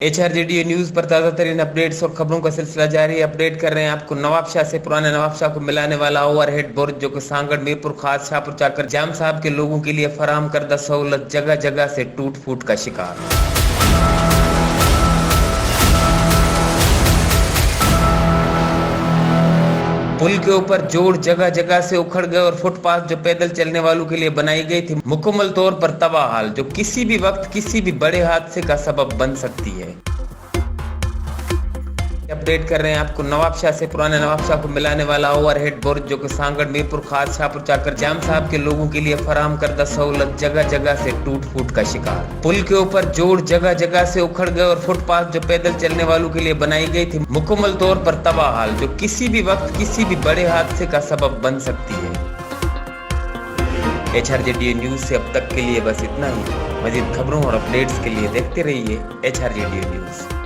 HRJDO news पर ताजा तरीन अपडेट्स और खबरों का सिलसिला जारी। अपडेट कर रहे हैं आपको नवाबशाह से पुराने नवाबशाह को मिलाने वाला ओवरहेड ब्रिज जो कि सांगड़ मीरपुर खास शाहपुर चाकर जाम साहब के लोगों के लिए फराहम करदा सहूलत जगह जगह से टूट फूट का शिकार। पुल के ऊपर जोड़ जगह जगह से उखड़ गए और फुटपाथ जो पैदल चलने वालों के लिए बनाई गई थी मुकम्मल तौर पर तबाह हाल, जो किसी भी वक्त किसी भी बड़े हादसे का सबब बन सकती है। अपडेट कर रहे हैं आपको नवाबशाह से पुराने नवाबशाह को मिलाने वाला ओवरहेड ब्रिज जो कि सांगड़ मीरपुर खास शाहपुर चाकर जाम साहब के लोगों के लिए फराहम करदा सहूलत जगह जगह से टूट फूट का शिकार। पुल के ऊपर जोड़ जगह जगह से उखड़ गए और फुटपाथ जो पैदल चलने वालों के लिए बनाई गई थी मुकम्मल तौर पर तबाह हाल, जो किसी भी वक्त किसी भी बड़े हादसे का सबब बन सकती है। HRJDO न्यूज से अब तक के लिए बस इतना ही। मजीद खबरों और अपडेट्स के लिए देखते रहिए HRJDO न्यूज।